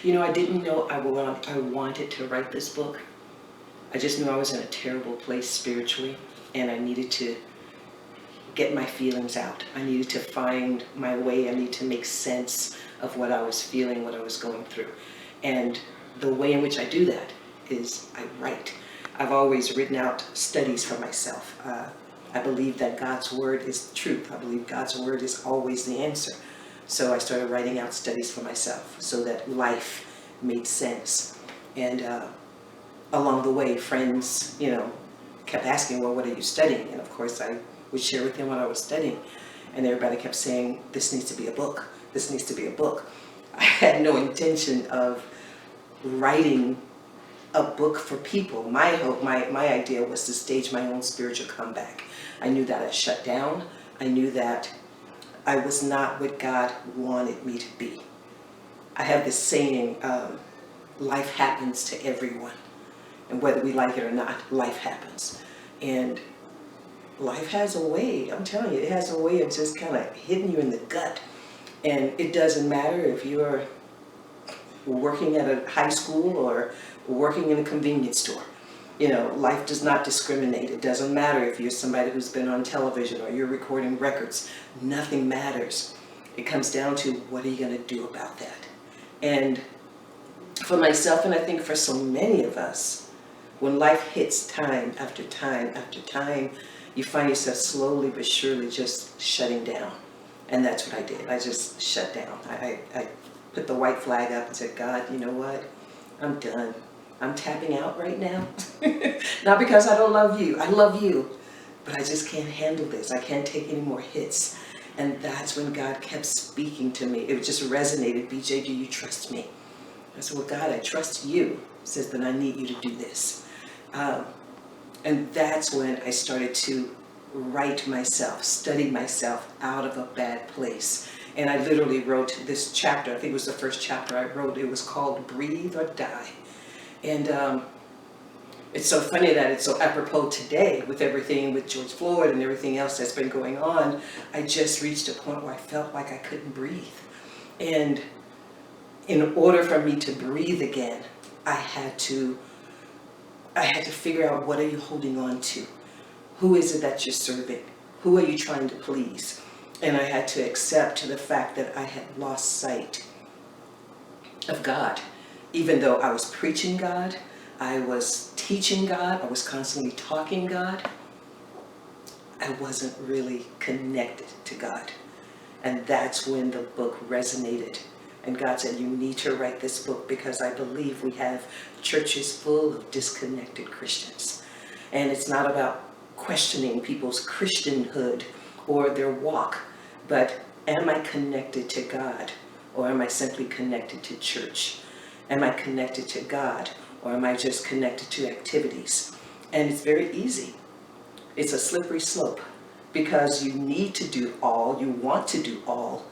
I didn't know I wanted to write this book. I just knew I was in a terrible place spiritually, and I needed to get my feelings out. I needed to find my way. I needed to make sense of what I was feeling, what I was going through. And the way in which I do that is I write. I've always written out studies for myself. I believe that God's word is truth. I believe God's word is always the answer. So I started writing out studies for myself so that life made sense. And along the way, friends, kept asking, well, what are you studying? And of course, I would share with them what I was studying. And everybody kept saying, this needs to be a book. This needs to be a book. I had no intention of writing a book for people. My hope, my idea was to stage my own spiritual comeback. I knew that I shut down. I knew that I was not what God wanted me to be. I have this saying, life happens to everyone. And whether we like it or not, life happens. And life has a way, I'm telling you, it has a way of just kind of hitting you in the gut. And it doesn't matter if you're working at a high school or working in a convenience store. Life does not discriminate. It doesn't matter if you're somebody who's been on television or you're recording records. Nothing matters. It comes down to, what are you going to do about that? And for myself, and I think for so many of us, when life hits time after time after time, you find yourself slowly but surely just shutting down. And that's what I did. I just shut down. I put the white flag up and said, God, you know what? I'm done. I'm tapping out right now. Not because I don't love you. I love you. But I just can't handle this. I can't take any more hits. And that's when God kept speaking to me. It just resonated. BJ, do you trust me? I said, well, God, I trust you. He says, then I need you to do this. And that's when I started to write myself, study myself out of a bad place. And I literally wrote this chapter. I think it was the first chapter I wrote. It was called Breathe or Die. And it's so funny that it's so apropos today with everything with George Floyd and everything else that's been going on. I just reached a point where I felt like I couldn't breathe. And in order for me to breathe again, I had to figure out, what are you holding on to? Who is it that you're serving? Who are you trying to please? And I had to accept the fact that I had lost sight of God. Even though I was preaching God, I was teaching God, I was constantly talking God, I wasn't really connected to God. And that's when the book resonated. And God said, you need to write this book, because I believe we have churches full of disconnected Christians. And it's not about questioning people's Christianhood or their walk, but am I connected to God, or am I simply connected to church? Am I connected to God, or am I just connected to activities? And it's very easy. It's a slippery slope, because you need to do all, you want to do all,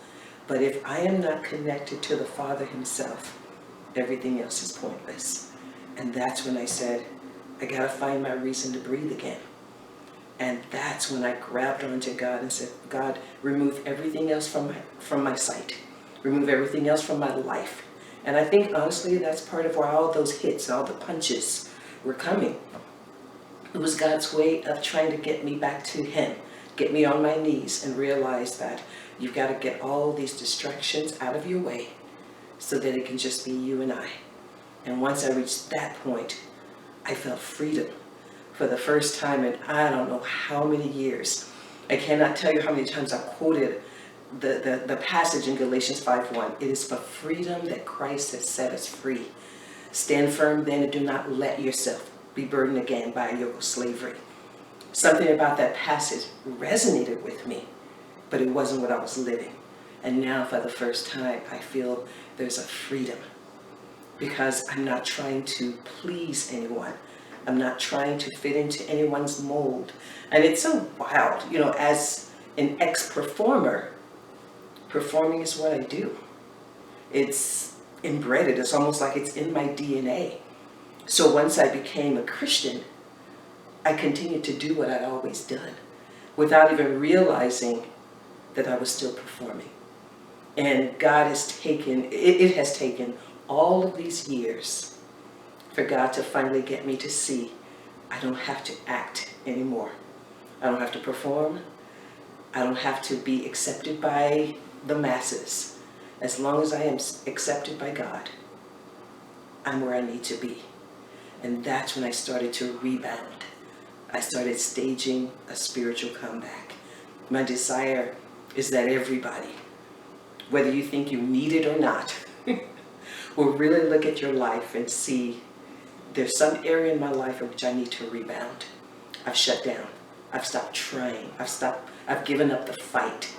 but if I am not connected to the Father himself, everything else is pointless. And that's when I said, I gotta find my reason to breathe again. And that's when I grabbed onto God and said, God, remove everything else from my sight. Remove everything else from my life. And I think, honestly, that's part of where all those hits, all the punches were coming. It was God's way of trying to get me back to him, get me on my knees and realize that you've got to get all these distractions out of your way so that it can just be you and I. And once I reached that point, I felt freedom for the first time in I don't know how many years. I cannot tell you how many times I've quoted the passage in Galatians 5:1. It is for freedom that Christ has set us free. Stand firm then, and do not let yourself be burdened again by a yoke of slavery. Something about that passage resonated with me, but it wasn't what I was living. And now for the first time, I feel there's a freedom, because I'm not trying to please anyone. I'm not trying to fit into anyone's mold. And it's so wild, as an ex-performer, performing is what I do. It's embedded. It's almost like it's in my DNA. So once I became a Christian, I continued to do what I'd always done without even realizing that I was still performing. And God has taken, it has taken all of these years for God to finally get me to see I don't have to act anymore. I don't have to perform. I don't have to be accepted by the masses. As long as I am accepted by God, I'm where I need to be. And that's when I started to rebound. I started staging a spiritual comeback. My desire is that everybody, whether you think you need it or not, will really look at your life and see there's some area in my life in which I need to rebound. I've shut down. I've stopped trying. I've given up the fight.